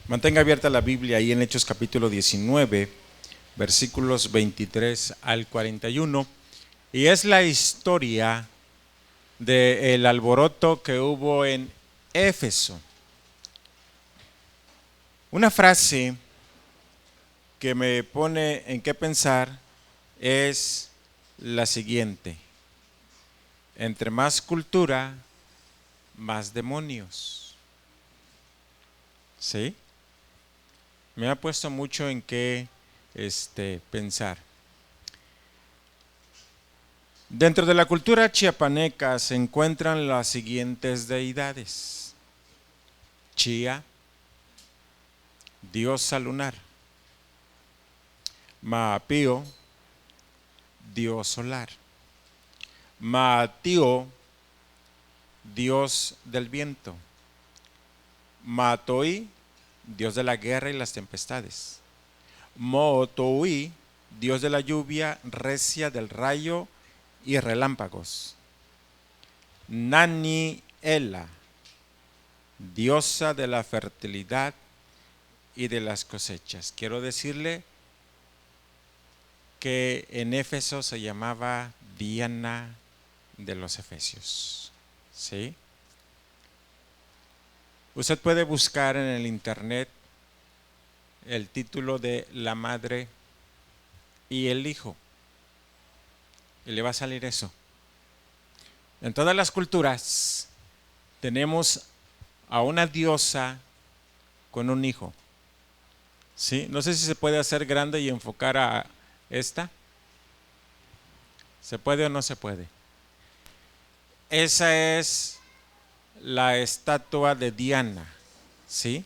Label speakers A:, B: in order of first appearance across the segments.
A: Mantenga abierta la Biblia ahí en Hechos capítulo 19, versículos 23 al 41. Y es la historia del alboroto que hubo en Éfeso. Una frase que me pone en qué pensar es la siguiente: entre más cultura, más demonios. ¿Sí? Me ha puesto mucho en qué pensar. Dentro de la cultura chiapaneca se encuentran las siguientes deidades: Chía, diosa lunar; Maapío, dios solar; Maatío, dios del viento; Matoí, dios de la guerra y las tempestades; Mootoí, dios de la lluvia recia, del rayo y relámpagos; Naniela, diosa de la fertilidad y de las cosechas. Quiero decirle que en Éfeso se llamaba Diana de los Efesios. ¿Sí? Usted puede buscar en el internet el título de la madre y el hijo y le va a salir eso. En todas las culturas tenemos a una diosa con un hijo. ¿Sí? No sé si se puede hacer grande y enfocar a esta. ¿Se puede o no se puede? Esa es la estatua de Diana. ¿Sí?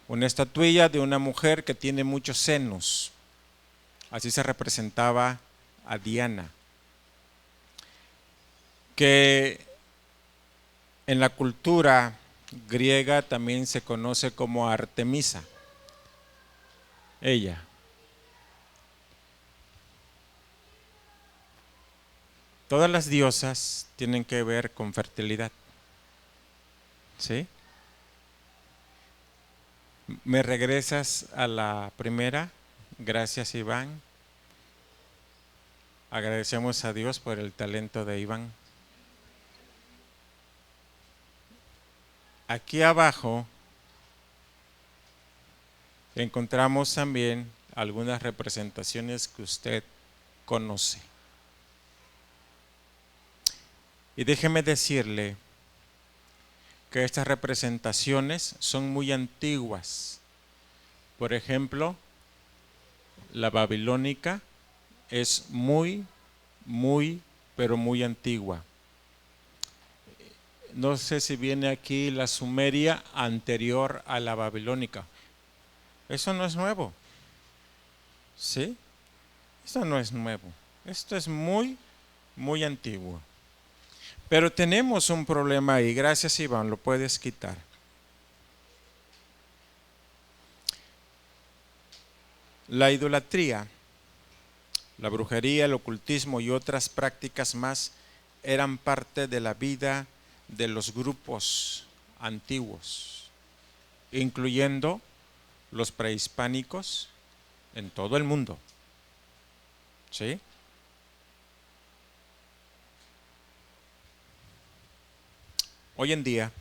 A: Una estatuilla de una mujer que tiene muchos senos. Así se representaba a Diana, que en la cultura griega también se conoce como Artemisa. Ella. Todas las diosas tienen que ver con fertilidad. ¿Sí? ¿Me regresas a la primera? Gracias, Iván. Agradecemos a Dios por el talento de Iván. Aquí abajo encontramos también algunas representaciones que usted conoce. Y déjeme decirle que estas representaciones son muy antiguas. Por ejemplo, la babilónica es muy, pero muy antigua. No sé si viene aquí la sumeria anterior a la babilónica. Eso no es nuevo. ¿Sí? Eso no es nuevo. Esto es muy, muy antiguo. Pero tenemos un problema ahí. Gracias, Iván, lo puedes quitar. La idolatría, la brujería, el ocultismo y otras prácticas más eran parte de la vida de los grupos antiguos, incluyendo los prehispánicos en todo el mundo. ¿Sí? Hoy en día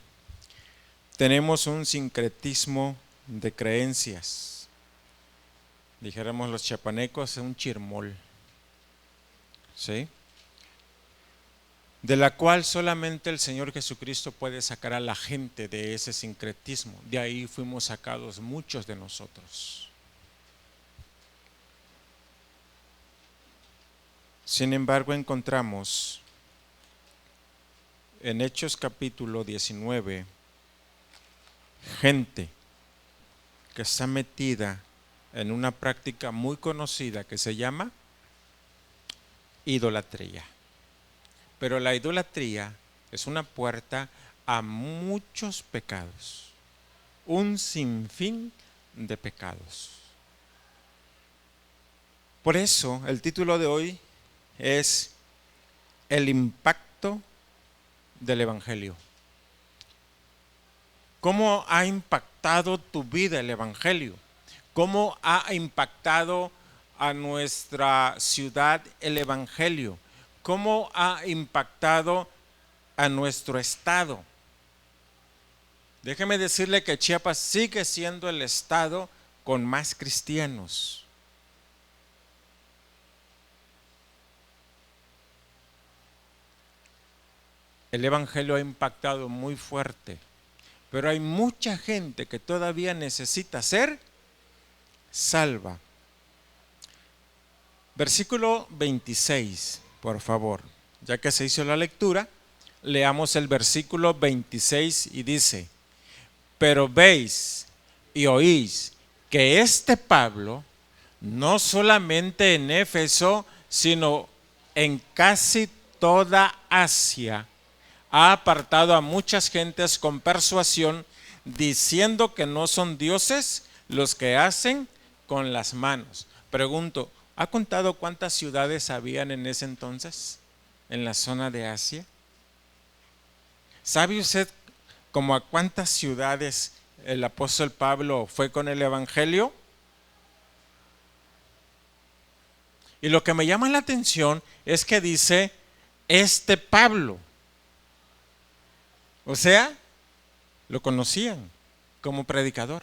A: tenemos un sincretismo de creencias. Dijéramos los chiapanecos, un chirmol. ¿Sí? De la cual solamente el Señor Jesucristo puede sacar a la gente de ese sincretismo. De ahí fuimos sacados muchos de nosotros. Sin embargo, encontramos en Hechos capítulo 19 gente que está metida en una práctica muy conocida que se llama idolatría. Pero la idolatría es una puerta a muchos pecados, un sinfín de pecados. Por eso el título de hoy es El impacto del Evangelio. ¿Cómo ha impactado impactado tu vida el Evangelio? ¿Cómo ha impactado a nuestra ciudad el Evangelio? ¿Cómo ha impactado a nuestro estado? Déjeme decirle que Chiapas sigue siendo el estado con más cristianos. El Evangelio ha impactado muy fuerte, pero hay mucha gente que todavía necesita ser salva. Versículo 26, por favor. Ya que se hizo la lectura, leamos el versículo 26 y dice: pero veis y oís que este Pablo, no solamente en Éfeso, sino en casi toda Asia, ha apartado a muchas gentes con persuasión, diciendo que no son dioses los que hacen con las manos. Pregunto, ¿ha contado cuántas ciudades habían en ese entonces en la zona de Asia? ¿Sabe usted como a cuántas ciudades el apóstol Pablo fue con el Evangelio? Y lo que me llama la atención es que dice este Pablo. O sea, lo conocían como predicador.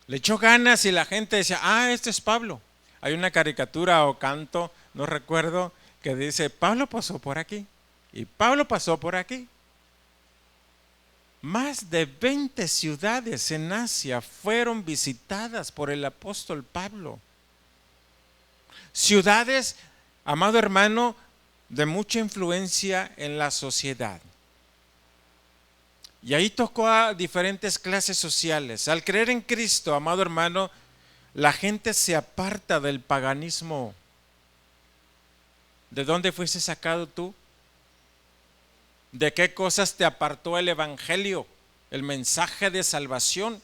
A: Le echó ganas y la gente decía, este es Pablo. Hay una caricatura o canto, no recuerdo, que dice, Pablo pasó por aquí y Pablo pasó por aquí. Más de 20 ciudades en Asia fueron visitadas por el apóstol Pablo. Ciudades, amado hermano, de mucha influencia en la sociedad. Y ahí tocó a diferentes clases sociales. Al creer en Cristo, amado hermano, la gente se aparta del paganismo. ¿De dónde fuiste sacado tú? ¿De qué cosas te apartó el Evangelio, el mensaje de salvación?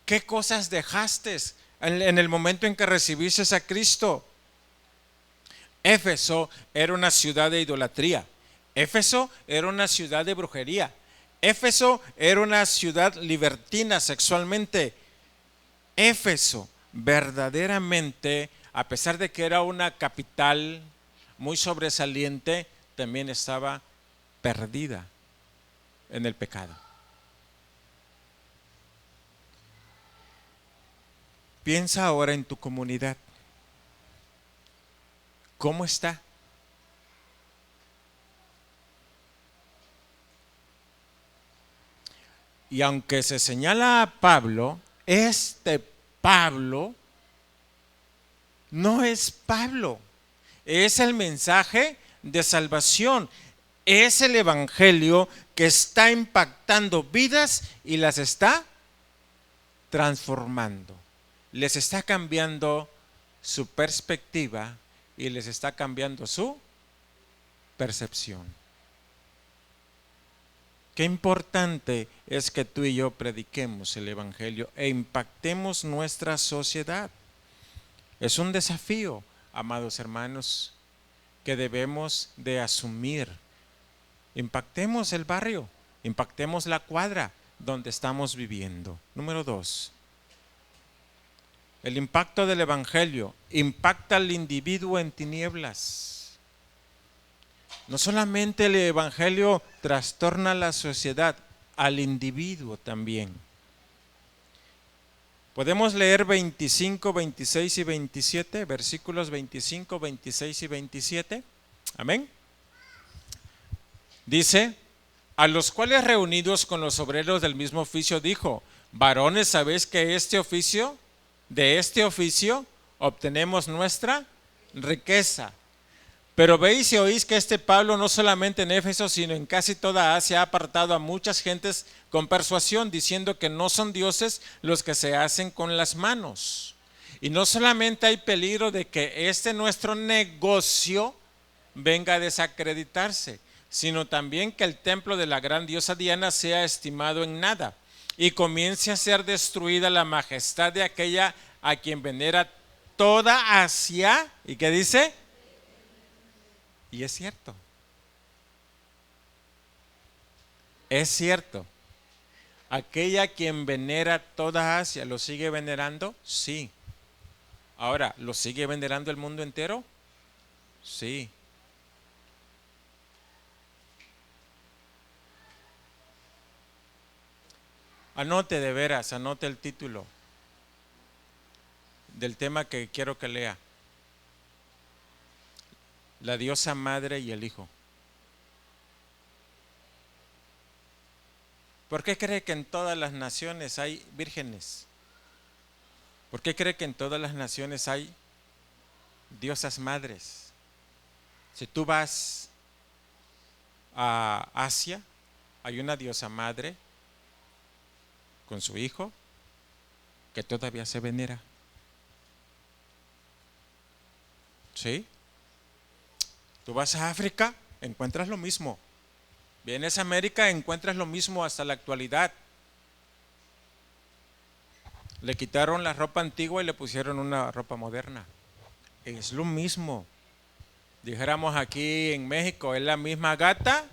A: ¿Qué cosas dejaste en el momento en que recibiste a Cristo? Éfeso era una ciudad de idolatría. Éfeso era una ciudad de brujería. Éfeso era una ciudad libertina sexualmente. Éfeso verdaderamente, a pesar de que era una capital muy sobresaliente, también estaba perdida en el pecado. Piensa ahora en tu comunidad. ¿Cómo está? Y aunque se señala a Pablo, este Pablo no es Pablo, es el mensaje de salvación, es el Evangelio que está impactando vidas y las está transformando, les está cambiando su perspectiva y les está cambiando su percepción. Qué importante es que tú y yo prediquemos el Evangelio e impactemos nuestra sociedad. Es un desafío, amados hermanos, que debemos de asumir. Impactemos el barrio, impactemos la cuadra donde estamos viviendo. Número 2. El impacto del Evangelio impacta al individuo en tinieblas. No solamente el Evangelio trastorna la sociedad, al individuo también. Podemos leer 25, 26 y 27, versículos 25, 26 y 27. Amén. Dice, a los cuales reunidos con los obreros del mismo oficio dijo, varones, ¿sabéis que de este oficio obtenemos nuestra riqueza? Pero veis y oís que este Pablo no solamente en Éfeso, sino en casi toda Asia ha apartado a muchas gentes con persuasión, diciendo que no son dioses los que se hacen con las manos. Y no solamente hay peligro de que nuestro negocio venga a desacreditarse, sino también que el templo de la gran diosa Diana sea estimado en nada y comience a ser destruida la majestad de aquella a quien venera toda Asia. ¿Y qué dice? Y es cierto. Es cierto. ¿Aquella quien venera toda Asia lo sigue venerando? Sí. Ahora, ¿lo sigue venerando el mundo entero? Sí. Anote de veras, anote el título del tema que quiero que lea. La diosa madre y el hijo. ¿Por qué cree que en todas las naciones hay vírgenes? ¿Por qué cree que en todas las naciones hay diosas madres? Si tú vas a Asia, hay una diosa madre con su hijo que todavía se venera. ¿Sí? Tú vas a África, encuentras lo mismo. Vienes a América, encuentras lo mismo hasta la actualidad. Le quitaron la ropa antigua y le pusieron una ropa moderna. Es lo mismo. Dijéramos aquí en México, es la misma gata,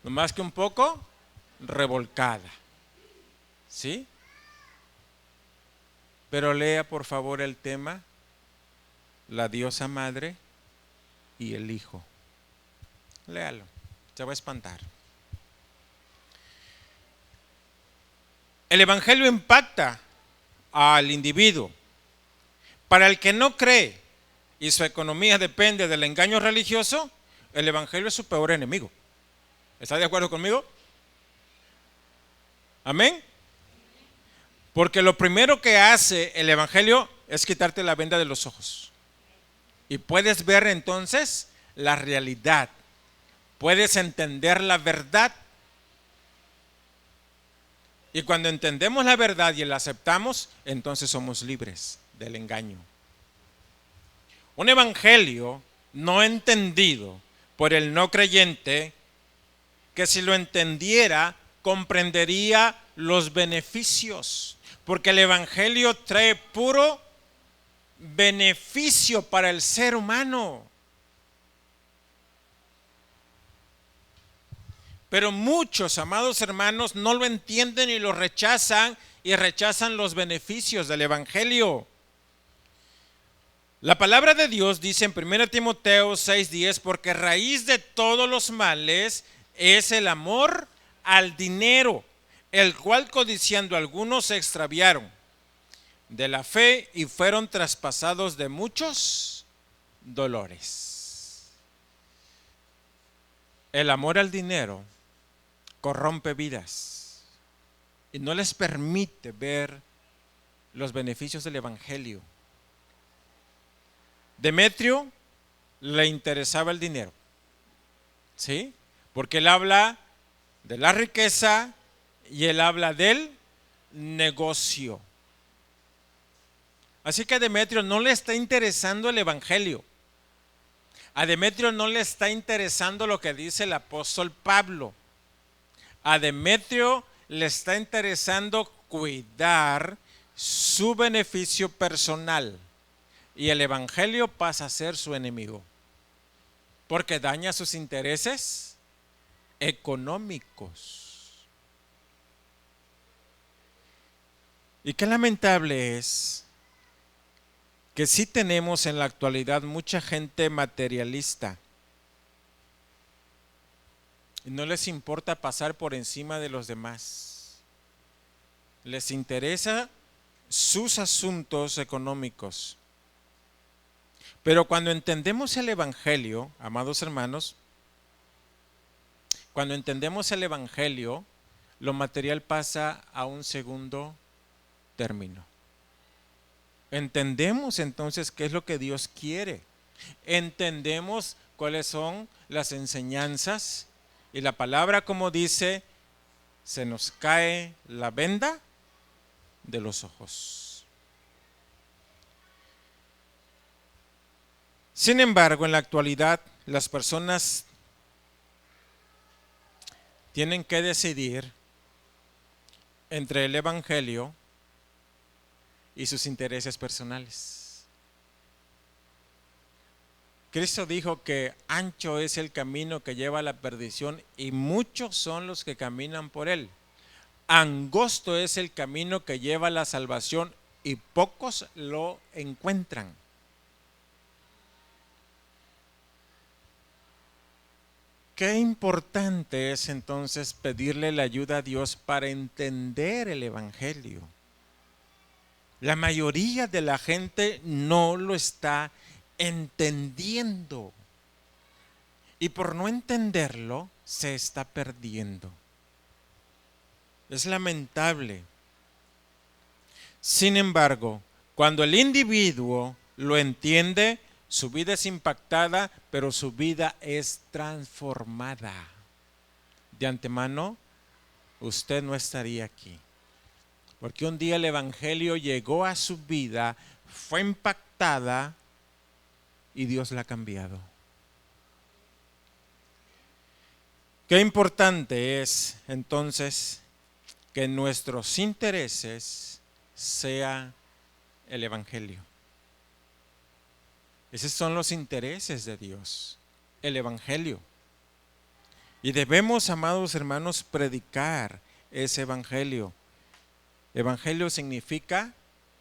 A: nomás que un poco revolcada. ¿Sí? Pero lea por favor el tema, la diosa madre y el hijo. Léalo, se va a espantar. El evangelio impacta al individuo. Para el que no cree y su economía depende del engaño religioso, el evangelio es su peor enemigo. ¿Está de acuerdo conmigo? Amén. Porque lo primero que hace el evangelio es quitarte la venda de los ojos. Y puedes ver entonces la realidad. Puedes entender la verdad. Y cuando entendemos la verdad y la aceptamos, entonces somos libres del engaño. Un evangelio no entendido por el no creyente, que si lo entendiera, comprendería los beneficios. Porque el evangelio trae puro beneficio para el ser humano. Pero muchos, amados hermanos, no lo entienden y lo rechazan, y rechazan los beneficios del evangelio. La palabra de Dios dice en 1 Timoteo 6:10, porque raíz de todos los males es el amor al dinero, el cual codiciando algunos se extraviaron de la fe y fueron traspasados de muchos dolores. El amor al dinero corrompe vidas y no les permite ver los beneficios del evangelio. Demetrio le interesaba el dinero, ¿sí? Porque él habla de la riqueza y él habla del negocio. Así que a Demetrio no le está interesando el evangelio. A Demetrio no le está interesando lo que dice el apóstol Pablo. A Demetrio le está interesando cuidar su beneficio personal. Y el evangelio pasa a ser su enemigo, porque daña sus intereses económicos. Y qué lamentable es que sí tenemos en la actualidad mucha gente materialista y no les importa pasar por encima de los demás. Les interesa sus asuntos económicos. Pero cuando entendemos el evangelio, amados hermanos, cuando entendemos el evangelio, lo material pasa a un segundo término. Entendemos entonces qué es lo que Dios quiere. Entendemos cuáles son las enseñanzas y la palabra, como dice, se nos cae la venda de los ojos. Sin embargo, en la actualidad, las personas tienen que decidir entre el evangelio y sus intereses personales. Cristo dijo que ancho es el camino que lleva a la perdición y muchos son los que caminan por él. Angosto es el camino que lleva a la salvación y pocos lo encuentran. Qué importante es entonces pedirle la ayuda a Dios para entender el Evangelio. La mayoría de la gente no lo está entendiendo y por no entenderlo se está perdiendo. Es lamentable. Sin embargo, cuando el individuo lo entiende, su vida es impactada, pero su vida es transformada. De antemano, usted no estaría aquí. Porque un día el Evangelio llegó a su vida, fue impactada y Dios la ha cambiado. Qué importante es entonces que nuestros intereses sea el Evangelio. Esos son los intereses de Dios, el Evangelio. Y debemos, amados hermanos, predicar ese Evangelio. Evangelio significa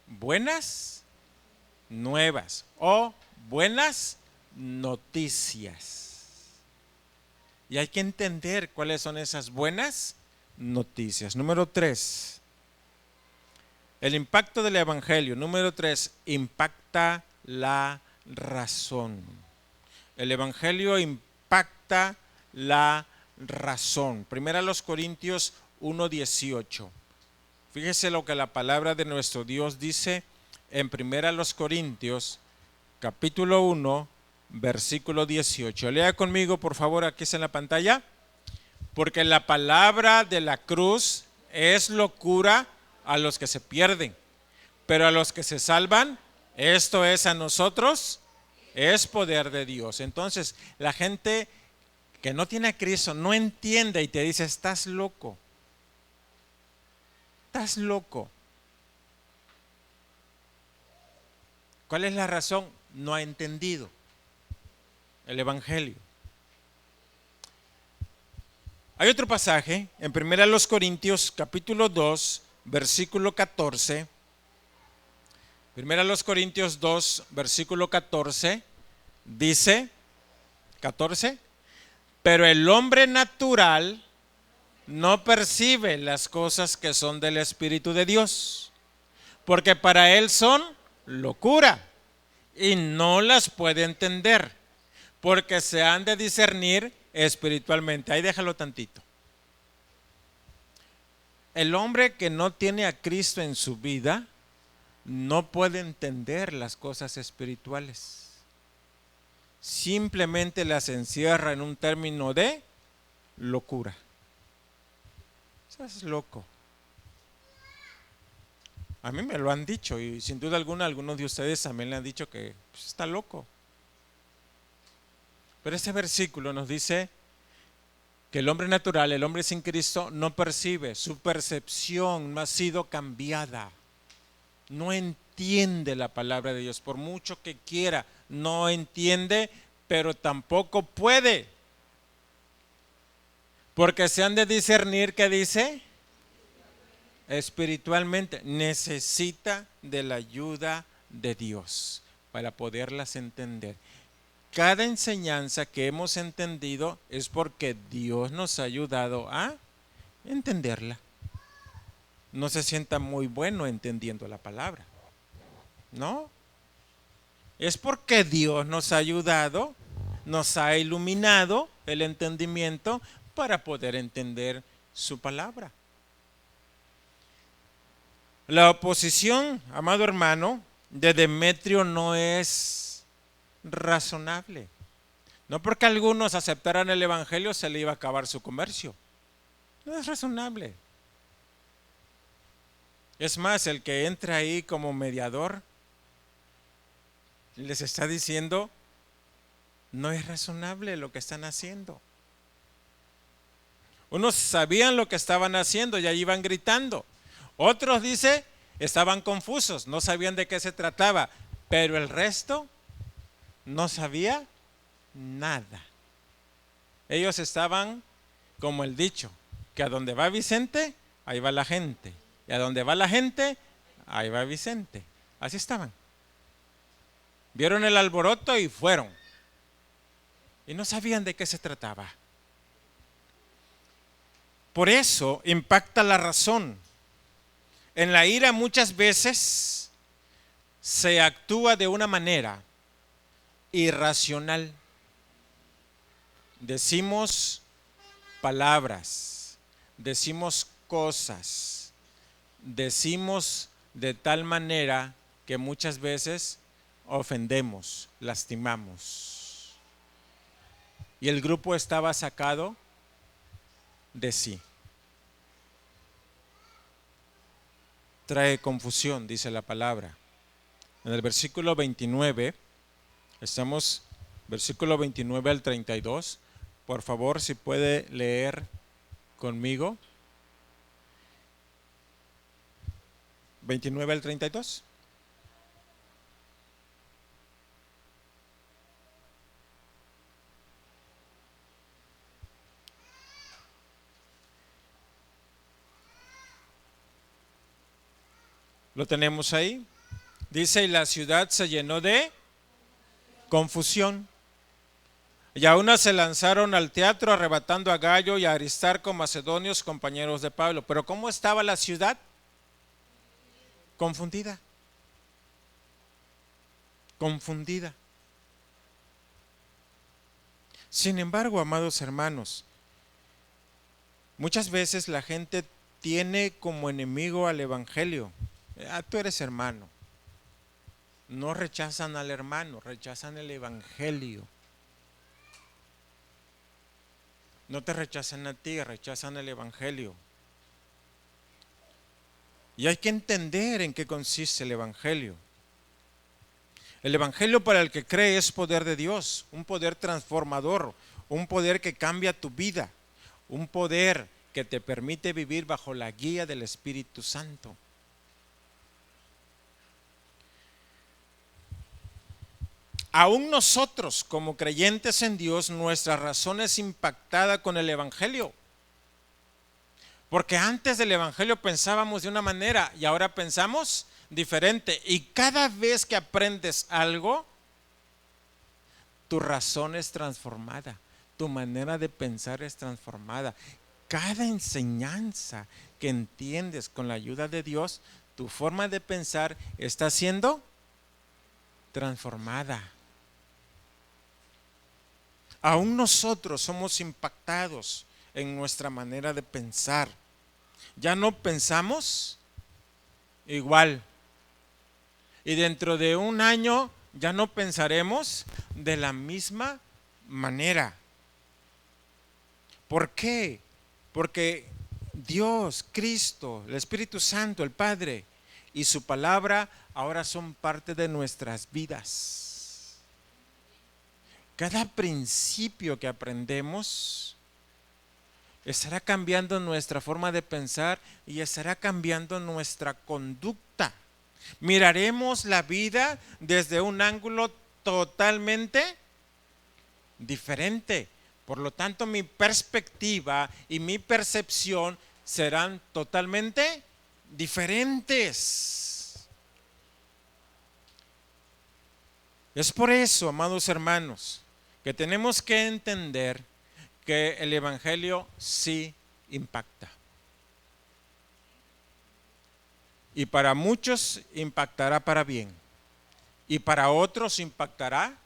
A: buenas nuevas o buenas noticias. Y hay que entender cuáles son esas buenas noticias. Número 3, el impacto del Evangelio. Número 3, impacta la razón. El Evangelio impacta la razón. Primera los Corintios 1:18. Fíjese lo que la palabra de nuestro Dios dice en Primera los Corintios, capítulo 1, versículo 18. Lea conmigo, por favor, aquí está en la pantalla. Porque la palabra de la cruz es locura a los que se pierden, pero a los que se salvan, esto es a nosotros, es poder de Dios. Entonces, la gente que no tiene a Cristo no entiende y te dice, estás loco. Estás loco. ¿Cuál es la razón? No ha entendido el Evangelio. Hay otro pasaje en 1 Corintios capítulo 2, versículo 14. 1 Corintios 2, versículo 14, dice, 14, pero el hombre natural no percibe las cosas que son del Espíritu de Dios, porque para él son locura y no las puede entender, porque se han de discernir espiritualmente. Ahí déjalo tantito. El hombre que no tiene a Cristo en su vida no puede entender las cosas espirituales. Simplemente las encierra en un término de locura. Estás loco. A mí me lo han dicho y sin duda alguna algunos de ustedes también le han dicho que pues, está loco. Pero este versículo nos dice que el hombre natural, el hombre sin Cristo, no percibe, su percepción no ha sido cambiada. No entiende la palabra de Dios, por mucho que quiera, no entiende, pero tampoco puede. Porque se han de discernir, ¿qué dice? Espiritualmente. Necesita de la ayuda de Dios para poderlas entender. Cada enseñanza que hemos entendido es porque Dios nos ha ayudado a entenderla. No se sienta muy bueno entendiendo la palabra, ¿no? Es porque Dios nos ha ayudado, nos ha iluminado el entendimiento para poder entender su palabra. La oposición, amado hermano, de Demetrio no es razonable. No porque algunos aceptaran el Evangelio se le iba a acabar su comercio. No es razonable. Es más, el que entra ahí como mediador les está diciendo, no es razonable lo que están haciendo. Unos sabían lo que estaban haciendo y ahí iban gritando. Otros, dice, estaban confusos, no sabían de qué se trataba, pero el resto no sabía nada. Ellos estaban como el dicho, que a donde va Vicente, ahí va la gente. Y a donde va la gente, ahí va Vicente. Así estaban. Vieron el alboroto y fueron. Y no sabían de qué se trataba. Por eso impacta la razón. En la ira muchas veces se actúa de una manera irracional. Decimos palabras, decimos cosas, decimos de tal manera que muchas veces ofendemos, lastimamos. Y el grupo estaba sacado de sí. Trae confusión, dice la palabra. En el versículo 29, estamos versículo 29 al 32. Por favor, si puede leer conmigo. 29 al 32. ¿Lo tenemos ahí? Dice, y la ciudad se llenó de confusión. Y a una se lanzaron al teatro arrebatando a Gallo y a Aristarco, macedonios, compañeros de Pablo. Pero ¿cómo estaba la ciudad? Confundida. Confundida. Sin embargo, amados hermanos, muchas veces la gente tiene como enemigo al evangelio. Tú eres hermano. No rechazan al hermano, rechazan el evangelio. No te rechazan a ti, rechazan el evangelio. Y hay que entender en qué consiste el evangelio. El evangelio para el que cree es poder de Dios, un poder transformador, un poder que cambia tu vida, un poder que te permite vivir bajo la guía del Espíritu Santo. Aún nosotros, como creyentes en Dios, nuestra razón es impactada con el evangelio. Porque antes del evangelio pensábamos de una manera y ahora pensamos diferente. Y cada vez que aprendes algo, tu razón es transformada, tu manera de pensar es transformada. Cada enseñanza que entiendes con la ayuda de Dios, tu forma de pensar está siendo transformada. Aún nosotros somos impactados en nuestra manera de pensar. Ya no pensamos igual. Y dentro de un año ya no pensaremos de la misma manera. ¿Por qué? Porque Dios, Cristo, el Espíritu Santo, el Padre y su palabra ahora son parte de nuestras vidas. Cada principio que aprendemos estará cambiando nuestra forma de pensar y estará cambiando nuestra conducta. Miraremos la vida desde un ángulo totalmente diferente. Por lo tanto, mi perspectiva y mi percepción serán totalmente diferentes. Es por eso, amados hermanos, que tenemos que entender que el evangelio sí impacta. Y para muchos impactará para bien. Y para otros impactará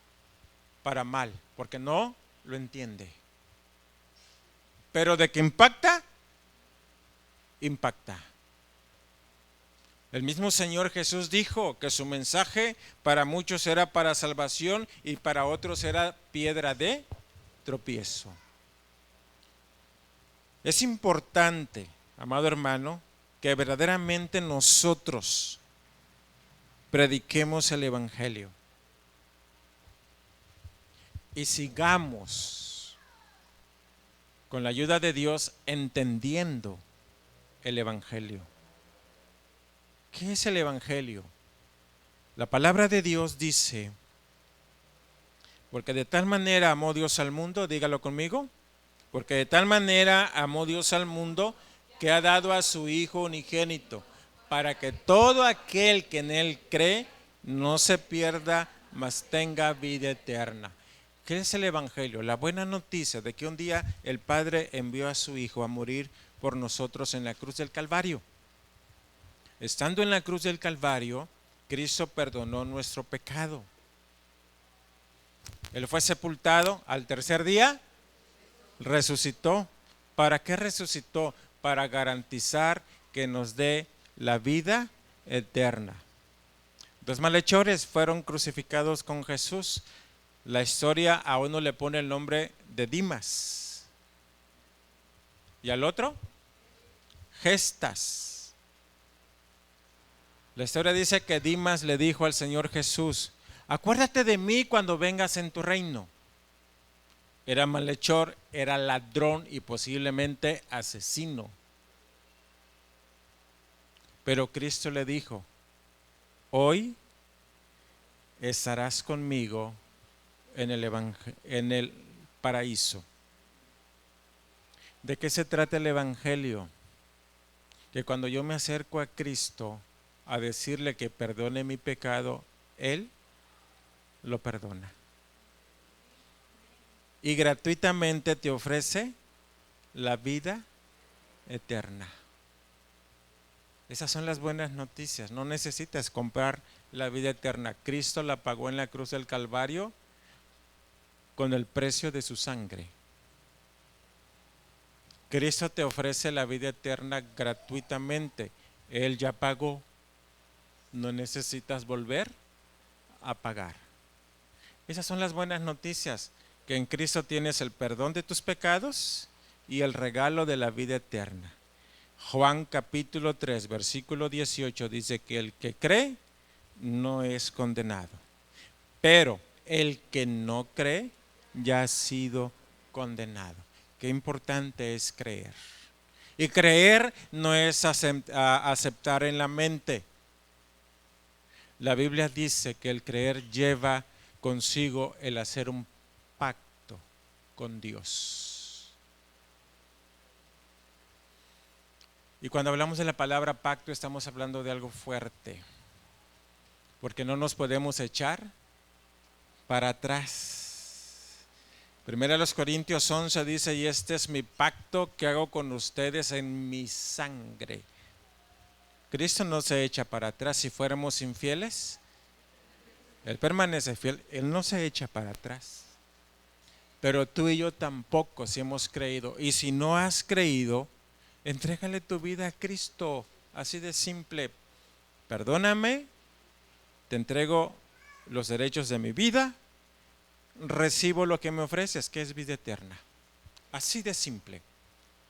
A: para mal, porque no lo entiende. Pero de que impacta, impacta. El mismo Señor Jesús dijo que su mensaje para muchos era para salvación y para otros era piedra de tropiezo. Es importante, amado hermano, que verdaderamente nosotros prediquemos el evangelio y sigamos con la ayuda de Dios entendiendo el evangelio. ¿Qué es el evangelio? La palabra de Dios dice, Porque de tal manera amó Dios al mundo, dígalo conmigo, porque de tal manera amó Dios al mundo que ha dado a su Hijo unigénito, para que todo aquel que en Él cree no se pierda, mas tenga vida eterna. ¿Qué es el Evangelio? La buena noticia de que un día el Padre envió a su Hijo a morir por nosotros en la cruz del Calvario. Estando en la cruz del Calvario, Cristo perdonó nuestro pecado. Él fue sepultado, al tercer día resucitó. ¿Para qué resucitó? Para garantizar que nos dé la vida eterna. Dos malhechores fueron crucificados con Jesús. La historia a uno le pone el nombre de Dimas y al otro Gestas. La historia dice que Dimas le dijo al Señor Jesús: acuérdate de mí cuando vengas en tu reino. Era malhechor, era ladrón y posiblemente asesino. Pero Cristo le dijo: hoy estarás conmigo en el paraíso. ¿De qué se trata el Evangelio? Que cuando yo me acerco a Cristo a decirle que perdone mi pecado, Él lo perdona. Y gratuitamente te ofrece la vida eterna. Esas son las buenas noticias. No necesitas comprar la vida eterna. Cristo la pagó en la cruz del Calvario con el precio de su sangre. Cristo te ofrece la vida eterna gratuitamente. Él ya pagó. No necesitas volver a pagar. Esas son las buenas noticias, que en Cristo tienes el perdón de tus pecados y el regalo de la vida eterna. Juan capítulo 3, versículo 18 dice que el que cree no es condenado, pero el que no cree ya ha sido condenado. Qué importante es creer. Y creer no es aceptar en la mente. La Biblia dice que el creer lleva consigo el hacer un pacto con Dios. Y cuando hablamos de la palabra pacto estamos hablando de algo fuerte, porque no nos podemos echar para atrás. Primera de los Corintios 11 dice: y este es mi pacto que hago con ustedes en mi sangre. Cristo no se echa para atrás. Si fuéramos infieles, Él permanece fiel, Él no se echa para atrás. Pero tú y yo tampoco, si hemos creído. Y si no has creído, entrégale tu vida a Cristo, así de simple. Perdóname, te entrego los derechos de mi vida, recibo lo que me ofreces, que es vida eterna. Así de simple.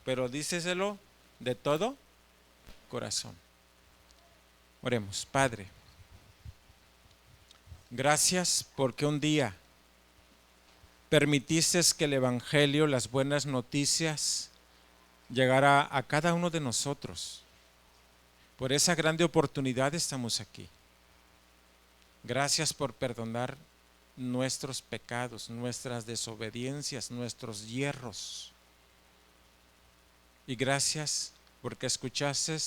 A: Pero díceselo de todo corazón. Oremos. Padre, gracias porque un día permitiste que el Evangelio, las buenas noticias, llegara a cada uno de nosotros. Por esa grande oportunidad estamos aquí. Gracias por perdonar nuestros pecados, nuestras desobediencias, nuestros hierros. Y gracias porque escuchaste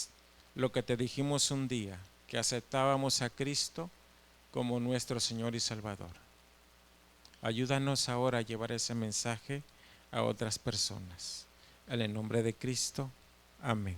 A: lo que te dijimos un día, que aceptábamos a Cristo como nuestro Señor y Salvador. Ayúdanos ahora a llevar ese mensaje a otras personas. En el nombre de Cristo, amén.